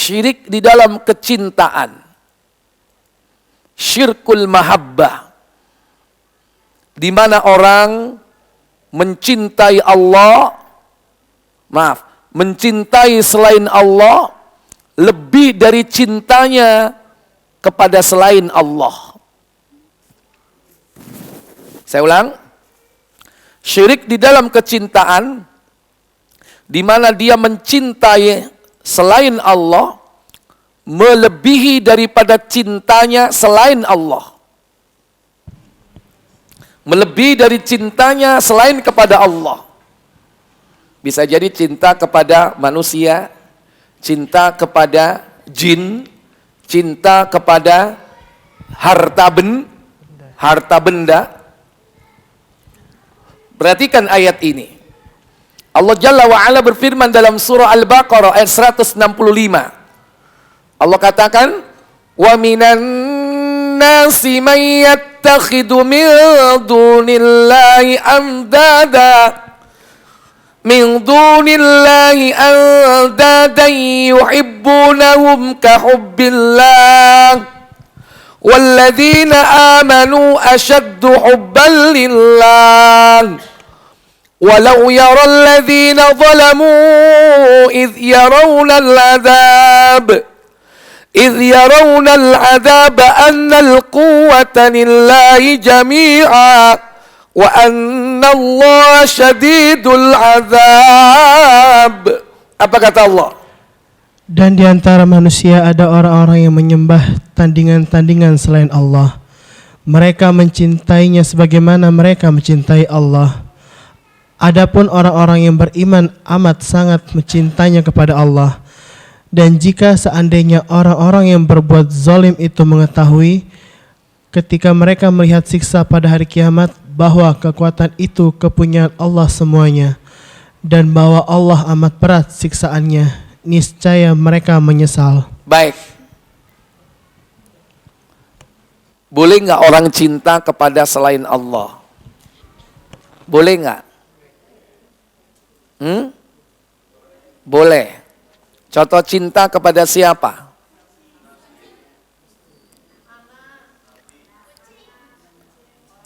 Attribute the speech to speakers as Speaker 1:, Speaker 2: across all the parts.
Speaker 1: syirik di dalam kecintaan. Syirkul mahabbah. Di mana orang mencintai Allah, mencintai selain Allah lebih dari cintanya kepada selain Allah. Saya ulang. Syirik di dalam kecintaan, di mana dia mencintai selain Allah melebihi daripada cintanya selain Allah. Melebihi dari cintanya selain kepada Allah. Bisa jadi cinta kepada manusia, cinta kepada jin, cinta kepada harta benda. Perhatikan ayat ini. Allah Jalla wa'ala berfirman dalam surah Al-Baqarah ayat 165. Allah katakan, wa minan nasi man yattakhidhu min dunillahi andadan yuhibbunahum kahubbillah walladzina amanu ashaddu hubban lillah walau yara alladhina zalamu idh yarawna al-'adhab anna al-quwwata lillahi jami'a wa anna Allah syadidul 'adzab. Apa kata Allah?
Speaker 2: Dan di antara manusia ada orang-orang yang menyembah tandingan-tandingan selain Allah. Mereka mencintainya sebagaimana mereka mencintai Allah. Adapun orang-orang yang beriman amat sangat mencintainya kepada Allah. Dan jika seandainya orang-orang yang berbuat zalim itu mengetahui ketika mereka melihat siksa pada hari kiamat bahwa kekuatan itu kepunyaan Allah semuanya dan bahwa Allah amat berat siksaannya, niscaya mereka menyesal.
Speaker 1: Baik. Boleh nggak orang cinta kepada selain Allah? Boleh nggak? Boleh. Contoh cinta kepada siapa?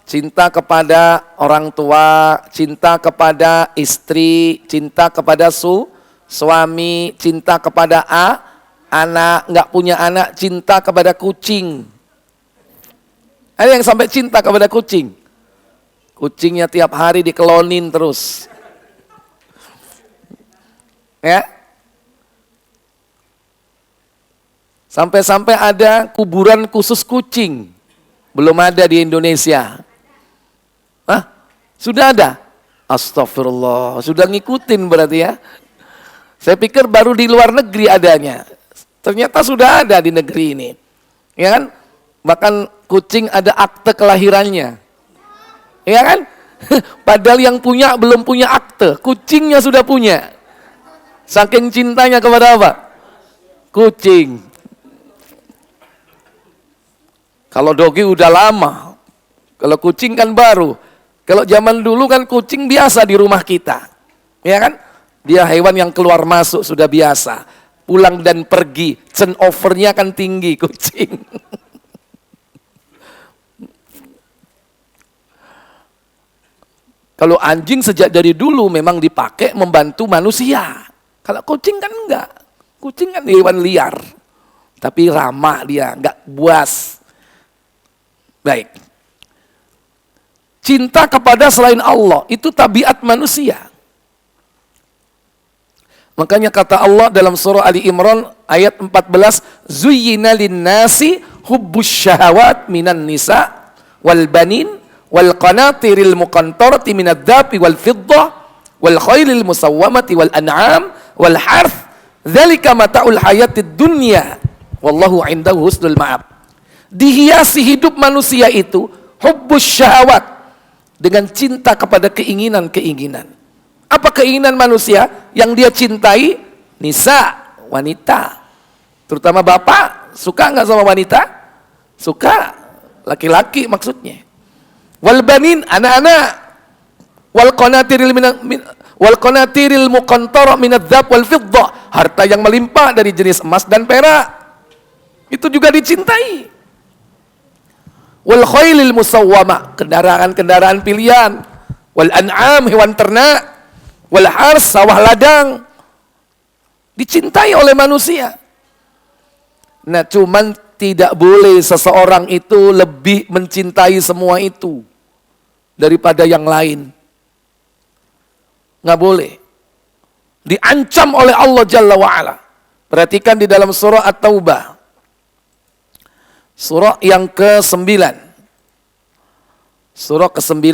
Speaker 1: Cinta kepada orang tua, cinta kepada istri, cinta kepada suami, cinta kepada anak, nggak punya anak, cinta kepada kucing. Ada yang sampai cinta kepada kucing. Kucingnya tiap hari dikelonin terus. Ya. Sampai-sampai ada kuburan khusus kucing. Belum ada di Indonesia. Hah? Sudah ada? Astagfirullah. Sudah ngikutin berarti ya. Saya pikir baru di luar negeri adanya. Ternyata sudah ada di negeri ini. Ya kan? Bahkan kucing ada akte kelahirannya. Ya kan? Padahal yang punya belum punya akte. Kucingnya sudah punya. Saking cintanya kepada apa? Kucing. Kalau dogi udah lama. Kalau kucing kan baru. Kalau zaman dulu kan kucing biasa di rumah kita. Ya kan? Dia hewan yang keluar masuk sudah biasa. Pulang dan pergi. Turnover-nya kan tinggi kucing. Kalau anjing sejak dari dulu memang dipakai membantu manusia. Kalau kucing kan enggak. Kucing kan hewan liar. Tapi ramah dia, enggak buas. Baik. Cinta kepada selain Allah, itu tabiat manusia. Makanya kata Allah dalam surah Ali Imran ayat 14, Zuyyina lin-nasi hubbus syahawat minan nisa wal banin wal qanatiril muqantarati minadh dhahabi wal fiddah wal khailil musawwamati wal an'am wal harth dzalika mata'ul hayatid dunya wallahu 'indahu husnul ma'ab. Dihiasi hidup manusia itu hubbus syahawat dengan cinta kepada keinginan-keinginan. Apa keinginan manusia yang dia cintai? Nisa, wanita. Terutama bapak, suka nggak sama wanita? Suka, laki-laki maksudnya. Wal banin, anak-anak. Wal qanatiril Wal qanatiril muqantarah minadz-dzahab wal fiddah, harta yang melimpah dari jenis emas dan perak. Itu juga dicintai. Wal khailil musawwamah, kendaraan-kendaraan pilihan. Wal an'am, hewan ternak. Wal hars, sawah ladang. Dicintai oleh manusia. Nah, cuman tidak boleh seseorang itu lebih mencintai semua itu daripada yang lain. Nggak boleh. Diancam oleh Allah Jalla wa'ala. Perhatikan di dalam surah At-Taubah. Surah yang ke-9. Surah ke-9.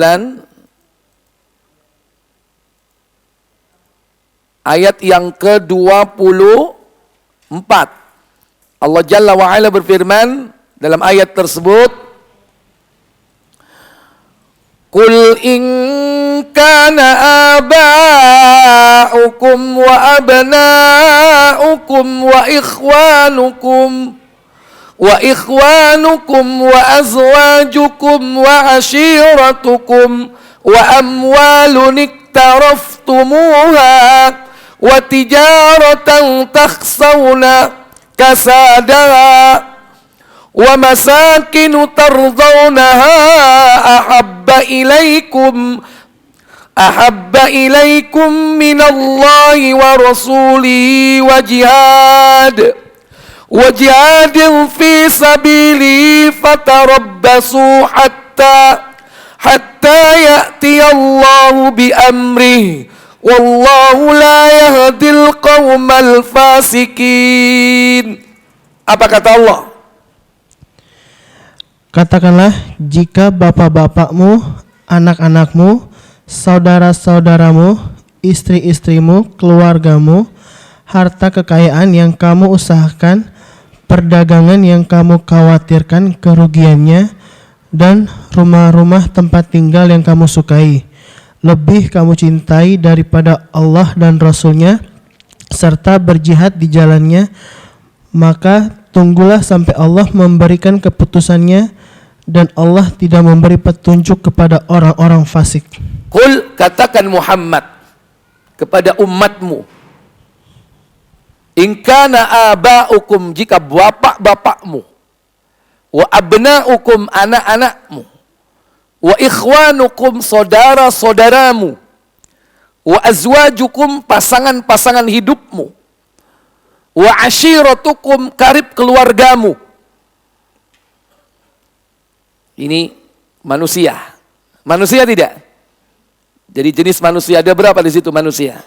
Speaker 1: Ayat yang ke-24. Allah Jalla wa'ala berfirman dalam ayat tersebut, Qul in kana aba'ukum wa abna'ukum wa ikhwanukum wa azwajukum wa ashiratukum wa amwalun iktaraftumuha wa tijaratan takhsawna kasadaha wa masakinu tardawnaha ahabba ilaikum minallahi wa rasulihi wa jihadin fi sabili fatarabbasu hatta ya'tiyallahu bi amrihi wallahu la yahdil qaumal fasikin. Apa kata Allah?
Speaker 2: Katakanlah, jika bapak-bapakmu, anak-anakmu, saudara-saudaramu, istri-istrimu, keluargamu, harta kekayaan yang kamu usahakan, perdagangan yang kamu khawatirkan kerugiannya, dan rumah-rumah tempat tinggal yang kamu sukai, lebih kamu cintai daripada Allah dan Rasul-Nya, serta berjihad di jalannya, maka tunggulah sampai Allah memberikan keputusannya, dan Allah tidak memberi petunjuk kepada orang-orang fasik.
Speaker 1: Qul, katakan Muhammad kepada umatmu, in kana aba'ukum, jika bapak-bapakmu, wa abna'ukum, anak-anakmu, wa ikhwanukum, saudara-saudaramu, wa azwajukum, pasangan-pasangan hidupmu, wa ashiratukum, karib keluargamu. Ini manusia. Manusia tidak? Jadi jenis manusia ada berapa di situ manusia?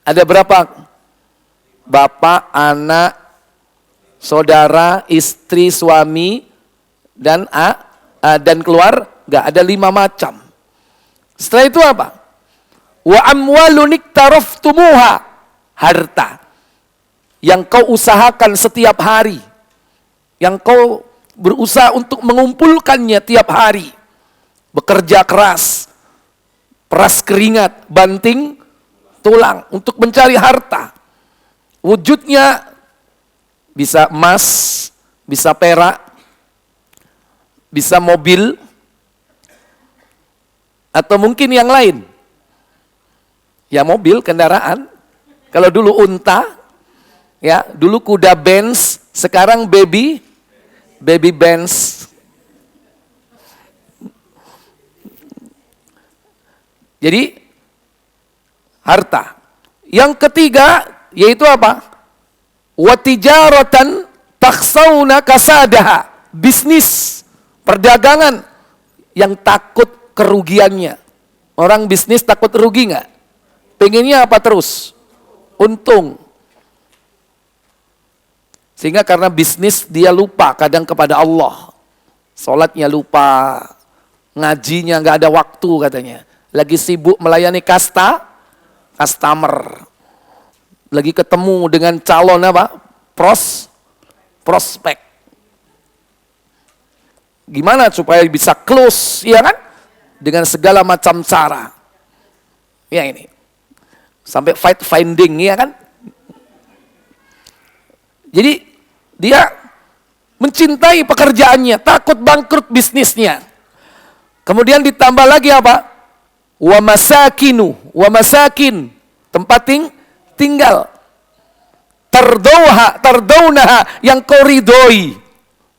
Speaker 1: Ada berapa? Bapak, anak, saudara, istri, suami, dan keluarga. Ada 5 macam. Setelah itu apa? Wa amwalun iktaraftumuha, harta yang kau usahakan setiap hari, yang kau berusaha untuk mengumpulkannya tiap hari, bekerja keras, peras keringat, banting tulang untuk mencari harta. Wujudnya bisa emas, bisa perak, bisa mobil, atau mungkin yang lain. Ya mobil, kendaraan. Kalau dulu unta, ya dulu kuda Benz, sekarang baby Benz. Jadi harta. Yang ketiga yaitu apa? Wa tijaratan takhsawna kasadaha, bisnis, perdagangan yang takut kerugiannya. Orang bisnis takut rugi nggak? Pengennya apa terus? Untung. Sehingga karena bisnis dia lupa kadang kepada Allah. Sholatnya lupa, ngajinya nggak ada waktu katanya. Lagi sibuk melayani customer. Lagi ketemu dengan calon apa? Prospek. Gimana supaya bisa close, ya kan? Dengan segala macam cara. Ya ini. Sampai fight finding, ya kan? Jadi dia mencintai pekerjaannya, takut bangkrut bisnisnya. Kemudian ditambah lagi apa? wa masakinu, wa masakin, tempat tinggal. Tardaunaha, yang kau ridhoi,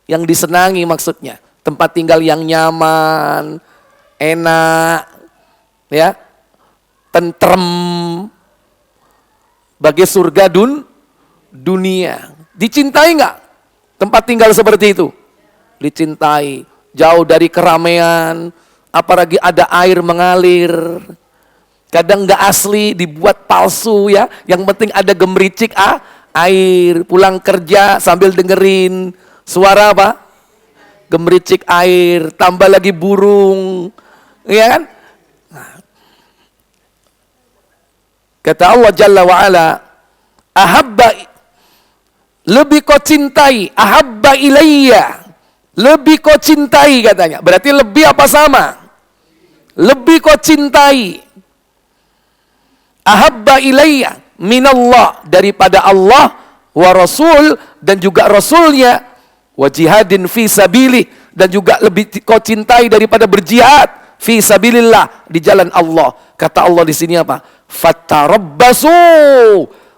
Speaker 1: yang disenangi maksudnya. Tempat tinggal yang nyaman, enak, ya, tentrem, bagai surga dunia. Dicintai nggak tempat tinggal seperti itu? Dicintai. Jauh dari keramaian, apalagi ada air mengalir. Kadang nggak asli, dibuat palsu ya. Yang penting ada gemericik air. Pulang kerja sambil dengerin suara apa? Gemericik air. Tambah lagi burung, ya kan? Kata Allah Jalla wa'ala, ahabba, lebih kau cintai, ahabba ilayya, lebih kau cintai katanya. Berarti lebih apa sama? Lebih kau cintai. Ahabba ilayya minallah, daripada Allah, wa rasul, dan juga rasulnya, wa jihadin fi sabilih, dan juga lebih kau cintai daripada berjihad fi sabilillah, di jalan Allah. Kata Allah di sini apa? Fatarabbasu,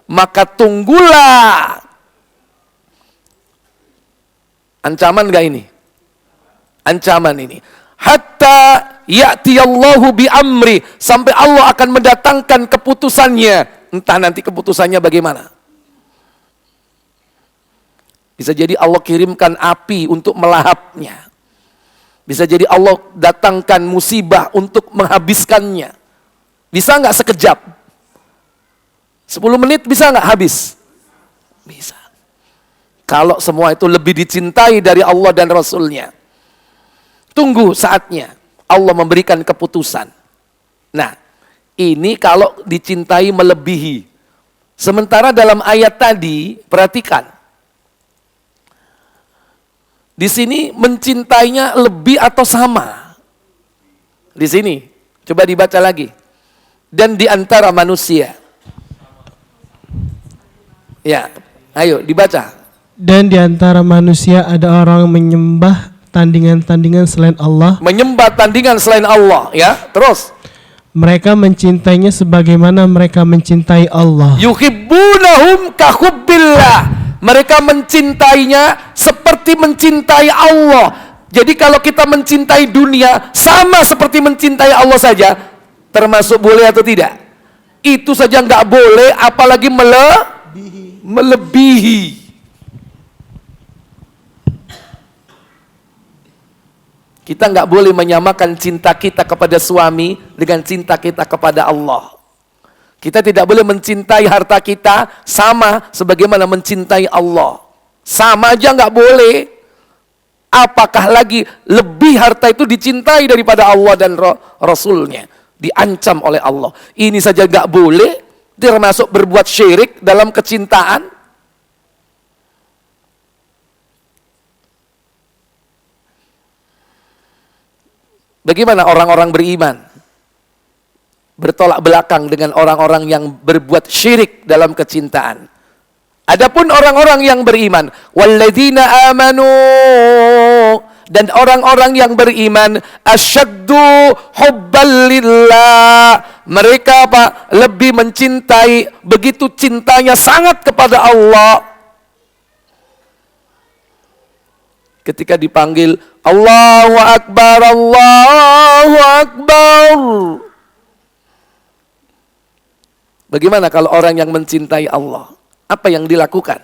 Speaker 1: maka tunggulah. Ancaman gak ini? Ancaman ini. Hatta ya'tiyallahu bi amri, sampai Allah akan mendatangkan keputusannya. Entah nanti keputusannya bagaimana. Bisa jadi Allah kirimkan api untuk melahapnya. Bisa jadi Allah datangkan musibah untuk menghabiskannya. Bisa nggak sekejap? 10 menit bisa nggak habis? Bisa. Kalau semua itu lebih dicintai dari Allah dan Rasulnya. Tunggu saatnya Allah memberikan keputusan. Nah, ini kalau dicintai melebihi. Sementara dalam ayat tadi, perhatikan. Di sini mencintainya lebih atau sama? Di sini, coba dibaca lagi. Dan di antara manusia. Ya, ayo dibaca.
Speaker 2: Dan di antara manusia ada orang yang menyembah tandingan-tandingan selain Allah.
Speaker 1: Menyembah tandingan selain Allah, ya. Terus.
Speaker 2: Mereka mencintainya sebagaimana mereka mencintai Allah.
Speaker 1: Yuhibbunahum kahubbillah. Mereka mencintainya seperti mencintai Allah. Jadi kalau kita mencintai dunia sama seperti mencintai Allah saja, termasuk boleh atau tidak? Itu saja nggak boleh, apalagi melebihi. Kita nggak boleh menyamakan cinta kita kepada suami dengan cinta kita kepada Allah. Kita tidak boleh mencintai harta kita sama sebagaimana mencintai Allah. Sama aja nggak boleh. Apakah lagi lebih harta itu dicintai daripada Allah dan Rasulnya. Diancam oleh Allah. Ini saja nggak boleh, termasuk berbuat syirik dalam kecintaan. Bagaimana orang-orang beriman bertolak belakang dengan orang-orang yang berbuat syirik dalam kecintaan? Adapun orang-orang yang beriman, walladzina amanu, dan orang-orang yang beriman, asyaddu hubban lillah, mereka apa? Lebih mencintai, begitu cintanya sangat kepada Allah. Ketika dipanggil Allahu Akbar, Allahu Akbar. Bagaimana kalau orang yang mencintai Allah? Apa yang dilakukan?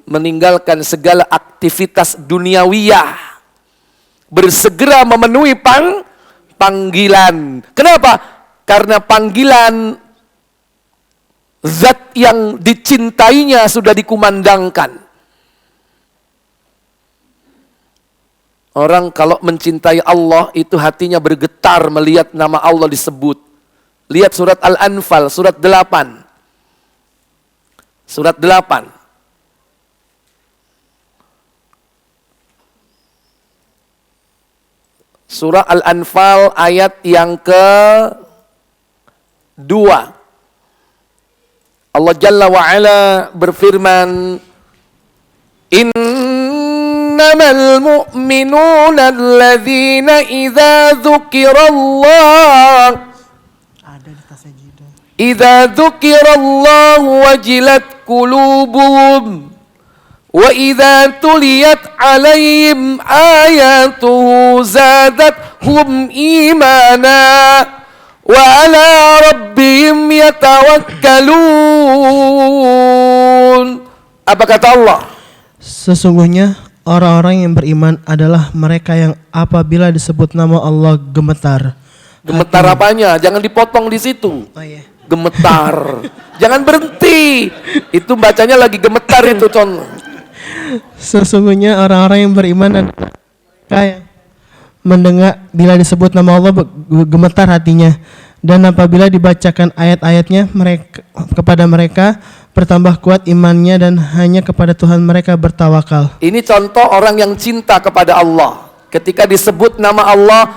Speaker 1: Meninggalkan segala aktivitas duniawiyah. Bersegera memenuhi panggilan. Kenapa? Karena panggilan zat yang dicintainya sudah dikumandangkan. Orang kalau mencintai Allah itu hatinya bergetar melihat nama Allah disebut. Lihat surat Al-Anfal, surat 8. Surat 8. Surah Al-Anfal ayat yang ke-2. Allah Jalla wa'ala berfirman, Inna innamal mu'minuna alladzina idza dzukirallah idza dzukirallahu wajilat qulubuhum wa idza tuliyat 'alaihim ayatuhu zadathum imana wa 'ala rabbihim yatawakkalun. Apa kata Allah?
Speaker 2: Sesungguhnya orang-orang yang beriman adalah mereka yang apabila disebut nama Allah gemetar.
Speaker 1: Gemetar apanya? Jangan dipotong di situ.
Speaker 2: Oh iya.
Speaker 1: Gemetar. Jangan berhenti. Itu bacanya lagi gemetar itu, Con.
Speaker 2: Sesungguhnya orang-orang yang beriman adalah mereka yang mendengar bila disebut nama Allah gemetar hatinya, dan apabila dibacakan ayat-ayatnya mereka kepada mereka bertambah kuat imannya dan hanya kepada Tuhan mereka bertawakal.
Speaker 1: Ini contoh orang yang cinta kepada Allah. Ketika disebut nama Allah,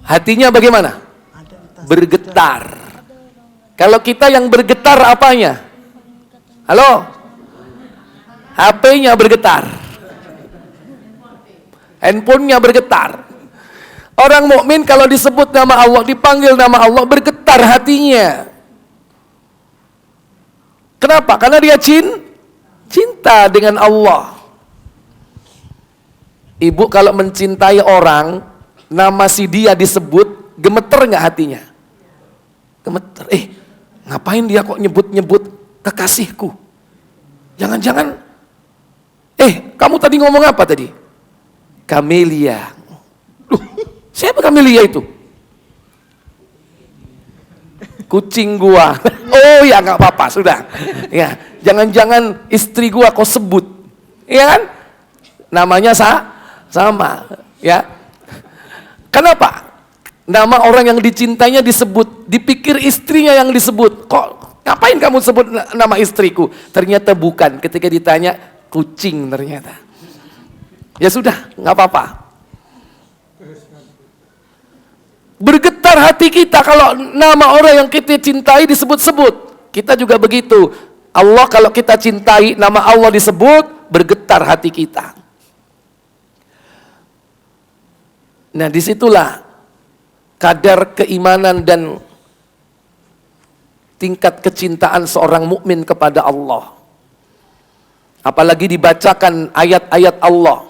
Speaker 1: hatinya bagaimana? Bergetar. Kalau kita yang bergetar apanya? Halo? HP-nya bergetar. Handphonenya bergetar. Orang mukmin kalau disebut nama Allah, dipanggil nama Allah, bergetar hatinya. Kenapa? Karena dia cinta dengan Allah. Ibu kalau mencintai orang, nama si dia disebut, gemeter nggak hatinya? Gemeter. Ngapain dia kok nyebut-nyebut kekasihku? Jangan-jangan, kamu tadi ngomong apa tadi? Camelia. Siapa Camelia itu? Kucing gua. Oh ya, nggak apa-apa, sudah. Ya, jangan-jangan istri gua kau sebut, ya kan? Namanya sama, ya. Kenapa? Nama orang yang dicintainya disebut, dipikir istrinya yang disebut. Kok ngapain kamu sebut nama istriku? Ternyata bukan. Ketika ditanya, kucing ternyata. Ya sudah, nggak apa-apa. Bergetar hati kita kalau nama orang yang kita cintai disebut-sebut. Kita juga begitu. Allah kalau kita cintai, nama Allah disebut, bergetar hati kita. Nah, disitulah kadar keimanan dan tingkat kecintaan seorang mukmin kepada Allah. Apalagi dibacakan ayat-ayat Allah.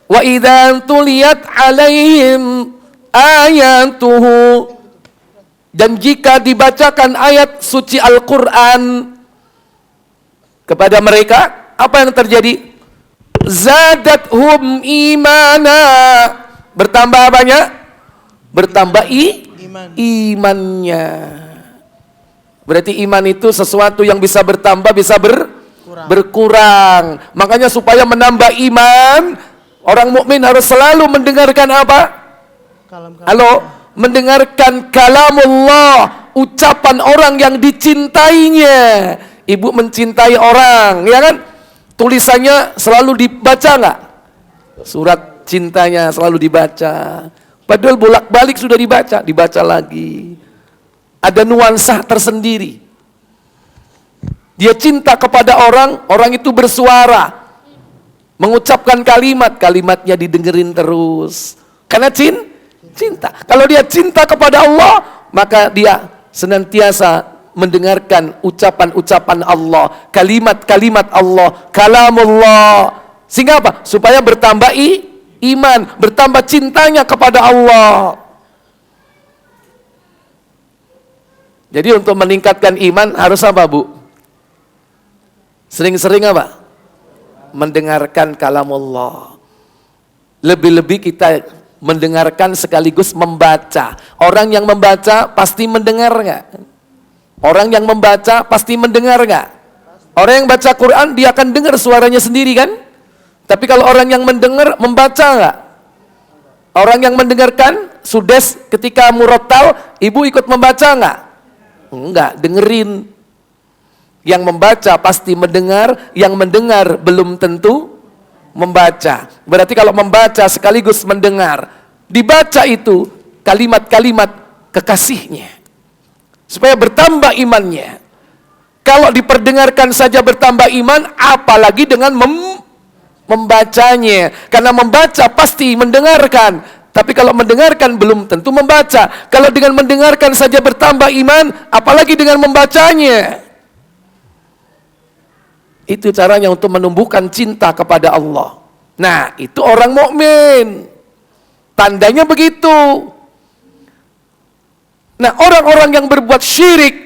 Speaker 1: Wa idza tuliyat 'alaihim ayatuhu, dan jika dibacakan ayat suci Al-Quran kepada mereka, apa yang terjadi? Zadathum imana, bertambah apanya? Bertambah imannya. Berarti iman itu sesuatu yang bisa bertambah, bisa berkurang. Makanya supaya menambah iman, orang mukmin harus selalu mendengarkan apa? Halo, mendengarkan kalamullah, ucapan orang yang dicintainya. Ibu mencintai orang, ya kan? Tulisannya selalu dibaca nggak? Surat cintanya selalu dibaca. Padahal bolak-balik sudah dibaca lagi. Ada nuansa tersendiri. Dia cinta kepada orang, orang itu bersuara, mengucapkan kalimatnya didengerin terus. Karena cinta. Kalau dia cinta kepada Allah, maka dia senantiasa mendengarkan ucapan-ucapan Allah, kalimat-kalimat Allah, kalamullah. Sehingga apa? Supaya bertambah iman, bertambah cintanya kepada Allah. Jadi untuk meningkatkan iman harus apa, Bu? Sering-sering apa? Mendengarkan kalamullah. Lebih-lebih kita mendengarkan sekaligus membaca. Orang yang membaca pasti mendengar nggak? Orang yang membaca pasti mendengar nggak? Orang yang baca Quran dia akan dengar suaranya sendiri kan? Tapi kalau orang yang mendengar membaca nggak? Orang yang mendengarkan sudes ketika murattal, ibu ikut membaca nggak? Enggak, dengerin. Yang membaca pasti mendengar, yang mendengar belum tentu membaca. Berarti kalau membaca sekaligus mendengar, dibaca itu kalimat-kalimat kekasihnya, supaya bertambah imannya. Kalau diperdengarkan saja bertambah iman, apalagi dengan membacanya. Karena membaca pasti mendengarkan. Tapi kalau mendengarkan belum tentu membaca. Kalau dengan mendengarkan saja bertambah iman, apalagi dengan membacanya. Itu caranya untuk menumbuhkan cinta kepada Allah. Nah, itu orang mukmin. Tandanya begitu. Nah, orang-orang yang berbuat syirik,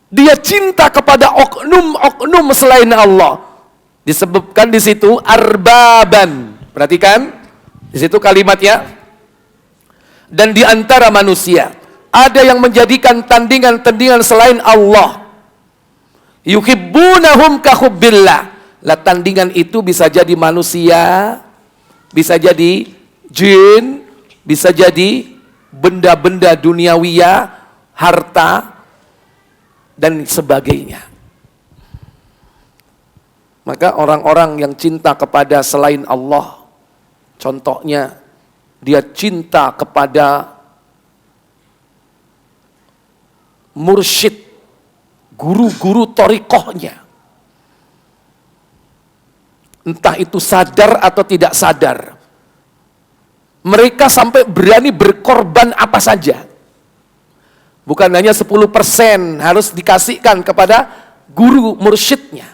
Speaker 1: dia cinta kepada oknum-oknum selain Allah. Disebutkan di situ arbaban. Perhatikan di situ kalimatnya. Dan di antara manusia ada yang menjadikan tandingan-tandingan selain Allah. Yuhibbunahum kahubbillah. Lah, tandingan itu bisa jadi manusia, bisa jadi jin, bisa jadi benda-benda duniawiyah, harta, dan sebagainya. Maka orang-orang yang cinta kepada selain Allah, contohnya dia cinta kepada mursyid, guru-guru thariqahnya. Entah itu sadar atau tidak sadar. Mereka sampai berani berkorban apa saja. Bukan hanya 10% harus dikasihkan kepada guru mursyidnya.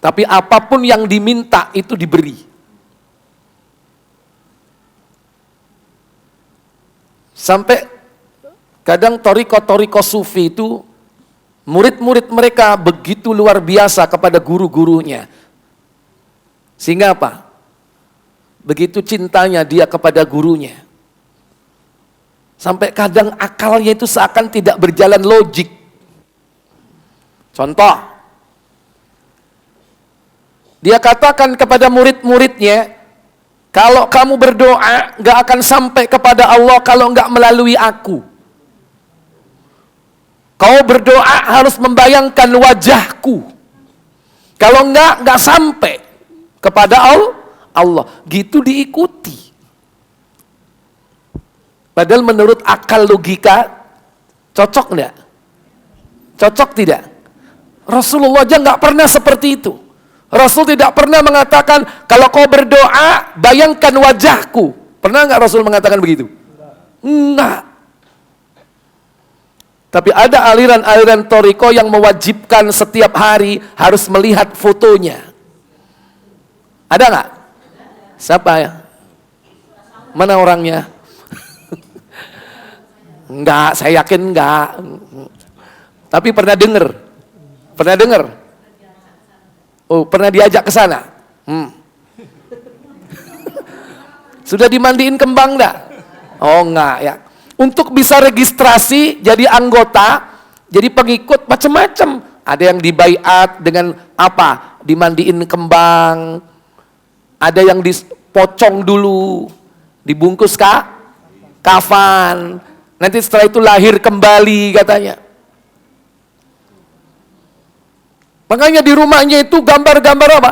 Speaker 1: Tapi apapun yang diminta itu diberi. Sampai kadang thariqah sufi itu murid-murid mereka begitu luar biasa kepada guru-gurunya. Sehingga apa? Begitu cintanya dia kepada gurunya. Sampai kadang akalnya itu seakan tidak berjalan logik. Contoh, dia katakan kepada murid-muridnya, kalau kamu berdoa gak akan sampai kepada Allah kalau gak melalui aku. Kau berdoa harus membayangkan wajahku. Kalau gak sampai kepada Allah. Gitu diikuti. Padahal menurut akal logika, cocok enggak? Cocok tidak? Rasulullah aja nggak pernah seperti itu. Rasul tidak pernah mengatakan, kalau kau berdoa, bayangkan wajahku. Pernah nggak Rasul mengatakan begitu? Enggak. Tapi ada aliran-aliran thariqah yang mewajibkan setiap hari harus melihat fotonya. Ada nggak? Siapa ya? Mana orangnya? Enggak, saya yakin enggak. Tapi pernah dengar? Pernah dengar? Oh, pernah diajak ke sana? Sudah dimandiin kembang enggak? Oh, enggak ya. Untuk bisa registrasi jadi anggota, jadi pengikut macam-macam. Ada yang dibaiat dengan apa? Dimandiin kembang. Ada yang dipocong dulu, dibungkus kafan. Nanti setelah itu lahir kembali katanya. Makanya di rumahnya itu gambar-gambar apa?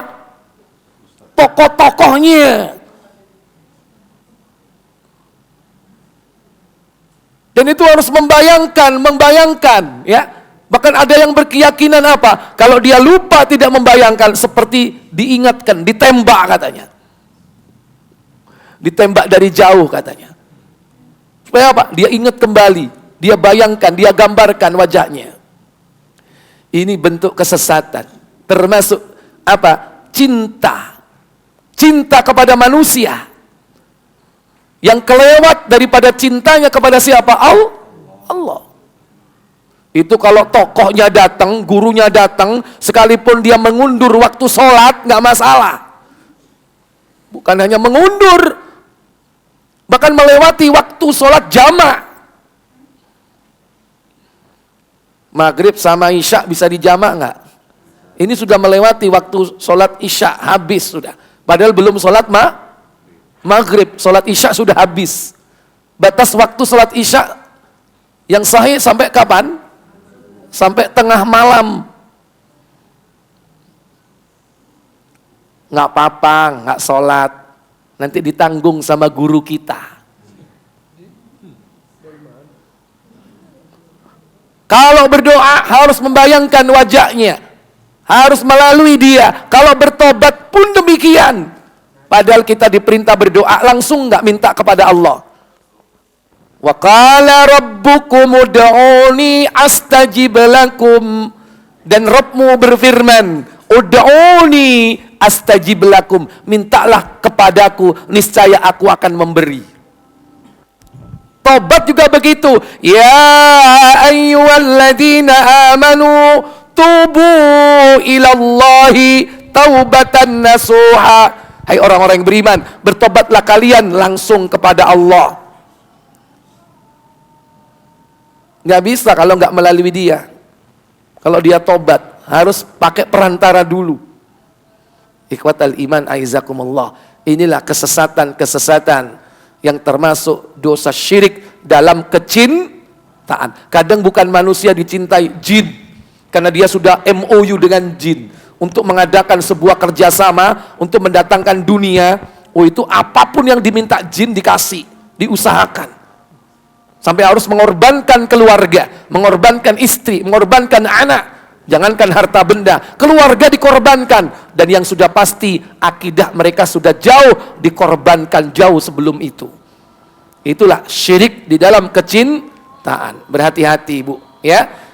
Speaker 1: Tokoh-tokohnya. Dan itu harus membayangkan, ya. Bahkan ada yang berkeyakinan apa? Kalau dia lupa tidak membayangkan, seperti diingatkan, ditembak katanya. Ditembak dari jauh katanya. Supaya apa? Dia ingat kembali, dia bayangkan, dia gambarkan wajahnya. Ini bentuk kesesatan, termasuk apa? Cinta kepada manusia, yang kelewat daripada cintanya kepada siapa? Allah. Itu kalau tokohnya datang, gurunya datang, sekalipun dia mengundur waktu sholat, nggak masalah. Bukan hanya mengundur, bahkan melewati waktu sholat jamak. Maghrib sama isya bisa dijamak nggak? Ini sudah melewati waktu sholat isya, habis sudah. Padahal belum sholat maghrib, sholat isya sudah habis. Batas waktu sholat isya yang sahih sampai kapan? Sampai tengah malam. Nggak apa-apa, nggak sholat. Nanti ditanggung sama guru kita. Kalau berdoa harus membayangkan wajahnya. Harus melalui dia. Kalau bertobat pun demikian. Padahal kita diperintah berdoa, langsung nggak minta kepada Allah. Wa qala rabbukum ud'uni astajib lakum. Dan Rabbmu berfirman, ud'uni astajib lakum. Mintalah kepadaku, niscaya aku akan memberi. Tobat juga begitu. Ya ayyuhalladzina amanu tubu ilallahi taubatan nasuha. Hai orang-orang yang beriman, bertobatlah kalian langsung kepada Allah. Nggak bisa kalau nggak melalui dia. Kalau dia tobat, harus pakai perantara dulu. Ikhwatal iman aizakumullah. Inilah kesesatan-kesesatan yang termasuk dosa syirik dalam kecintaan. Kadang bukan manusia dicintai, jin. Karena dia sudah MOU dengan jin. Untuk mengadakan sebuah kerjasama, untuk mendatangkan dunia. Oh, itu apapun yang diminta jin dikasih, diusahakan. Sampai harus mengorbankan keluarga, mengorbankan istri, mengorbankan anak. Jangankan harta benda, keluarga dikorbankan. Dan yang sudah pasti, akidah mereka sudah jauh dikorbankan jauh sebelum itu. Itulah syirik di dalam kecintaan. Berhati-hati, Bu, ya.